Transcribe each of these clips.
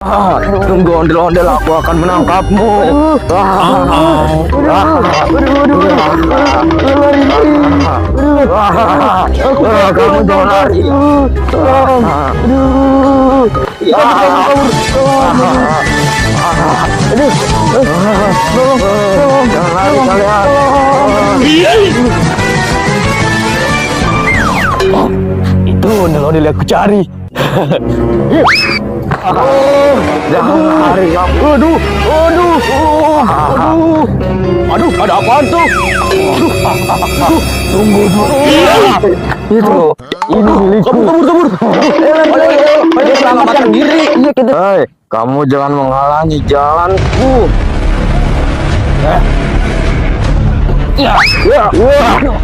Tunggu ondel-ondel, aku akan menangkapmu. Kamu jangan lari. Jangan lari kalian. Itu ondel-ondel yang aku cari. Jangan lari kamu. Aduh, ada apaan tuh? Tunggu dulu. Itu, ini milikku. Kabur. Ayo, selamatkan diri. Hei, kamu jangan menghalangi jalanku.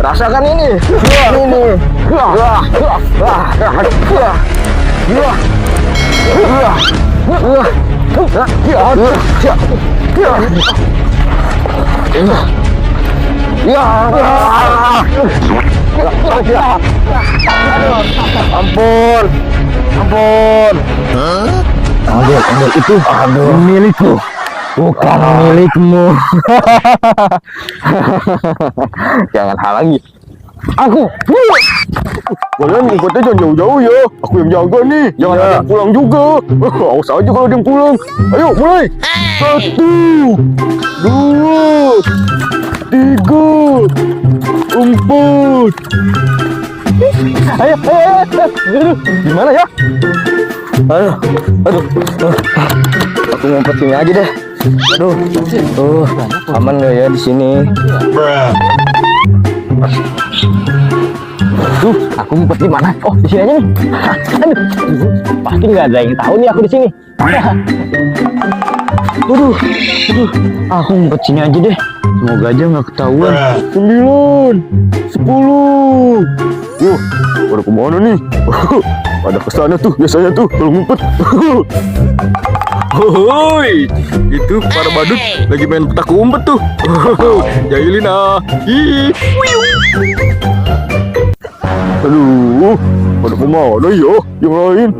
Rasakan ini. Ampun. Ondel itu milikku, bukan milikmu. Jangan halangi aku. Kalian ikutnya jangan jauh-jauh ya. Aku yang jaga nih. Jangan ada yang pulang juga. Awas aja kalau ada yang pulang. Ayo mulai. 1, 2, 3, 4. Ayo. Gimana ya? Aduh. Aku ngumpet sini aja deh. Aman nggak ya di sini? Aku ngumpet di mana? Oh, di sini aja nih. Pasti nggak ada yang tahu nih aku di sini. Aku ngumpet sini aja deh. Semoga aja nggak ketahuan. 9, 10. Pada kemana nih? Pada kesana tuh biasanya tuh kalau ngumpet. Hoi, itu para badut lagi main petak umpet tuh. Jahilin ah. Aduh, pada kemana ya yang lain?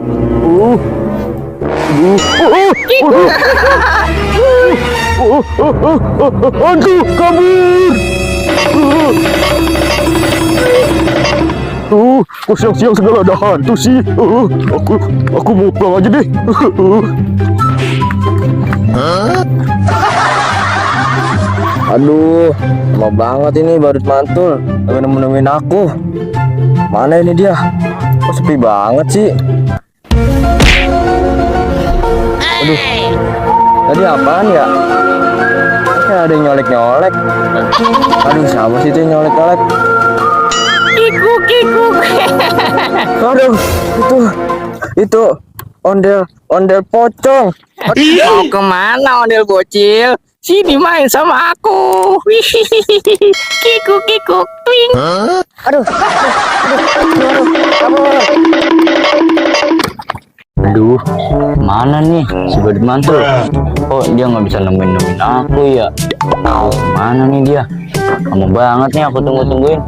Aduh, kabur. Kok siang-siang segala ada hantu sih? Aku mau pulang aja deh. Aduh, lama banget ini badut mantul. Gak nemuin aku. Mana ini dia? Kok sepi banget sih? Aduh, tadi apaan ya? Kayak ada yang nyolek-nyolek. Aduh, siapa sih itu yang nyolek-nyolek? Kikuk. Aduh, itu ondel pocong. Mau kemana ondel bocil? Sini main sama aku. Kikuk, twing. Aduh, mana nih si badut mantul? Oh, dia nggak bisa nemuin aku ya? Mana nih dia? Lama banget nih aku tungguin.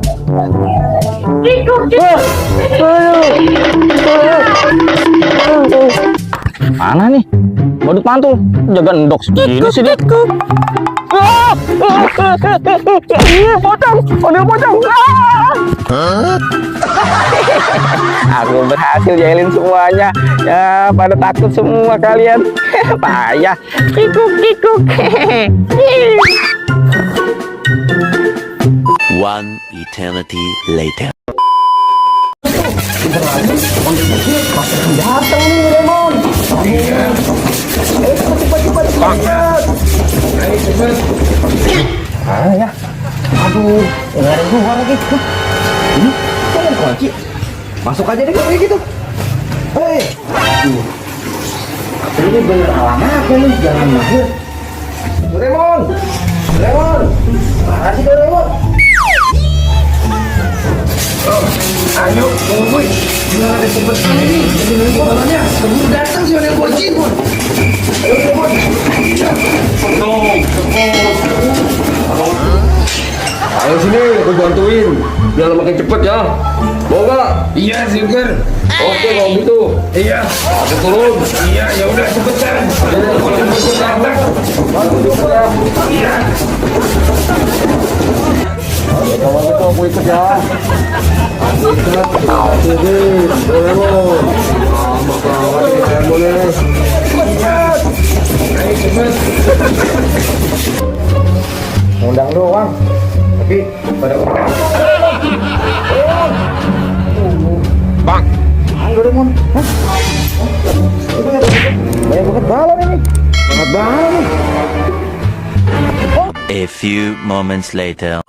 Mana nih badut mantul? Jaga endok segini sih dia. Ondel pocong. Aku berhasil jahilin semuanya. Ya, pada takut semua kalian. Payah. Kikuk. One eternity later. Datang nih Lemon. Ya. Aduh, nggak ada gua lagi. Ini kok kunci? Masuk aja deh kayak gitu. Hei. Ini bener alamat nih, jangan mahir. Lemon. Mana sih Lemon? Ayo, tunggu. Gimana ada cepet ini? Ini balonnya. Keburu datang sih orang bocil. Ayo, Lemon. Ayo sini, aku bantuin. Biar makin cepet ya. Mau nggak? Iya, Silver. Oke kalau gitu. Iya. Aku turun. Iya, ya udah cepetan. Iya. Kalau gitu aku ikut ya. Undang doang. Tapi pada Bang. Ayo Demon. Banyak banget balon ini. Banget balon nih. A few moments later.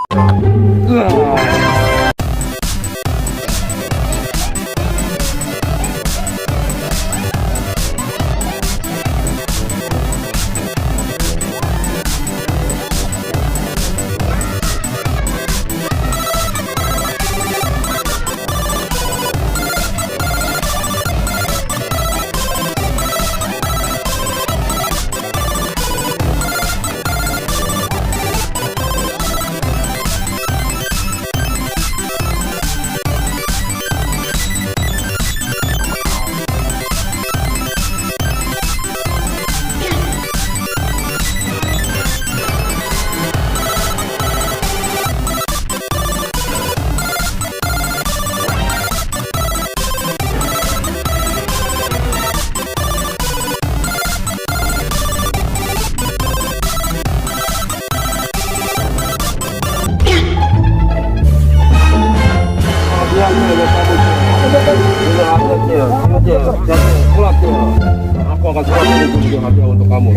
Aku akan selalu menjadi hadiah untuk kamu.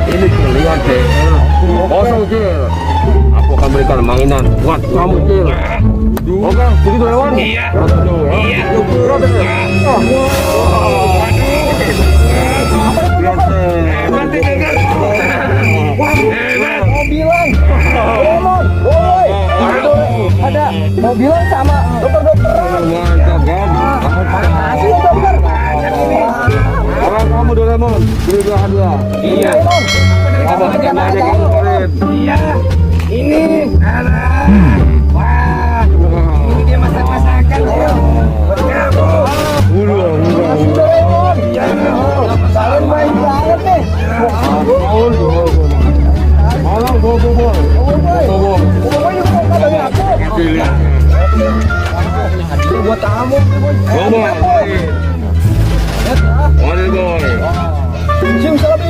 Ini pilihan Cil. Kosong Cil. Aku akan berikan mainan buat kamu Cil. Oke, begitu Lewan. Iya. Iya. Mau bilang, Lemon, woi, ada mau bilang sama dokter-dokter. Mantap kan? Makasih ya dokter. Orang kamu Doraemon, berikan hadiah. Iya. Apa aja kamu kemarin? Iya, ini. Wah, ini dia masak-masakan ya. Buat kamu. Doraemon. Iya. Kalian baik banget nih. Malam bobo. Buat kamu. Bobo. Mari boy. Sim salam.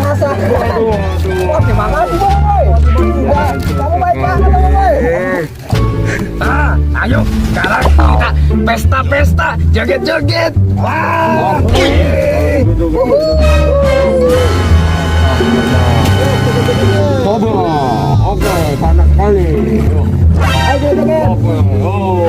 Masak. Wah, terima kasih boy. Kamu baik banget boy. Ayo sekarang kita pesta-pesta, joget-joget. Wah. Bobo. Oke, panas sekali. Ayo joget. Oke. Oh.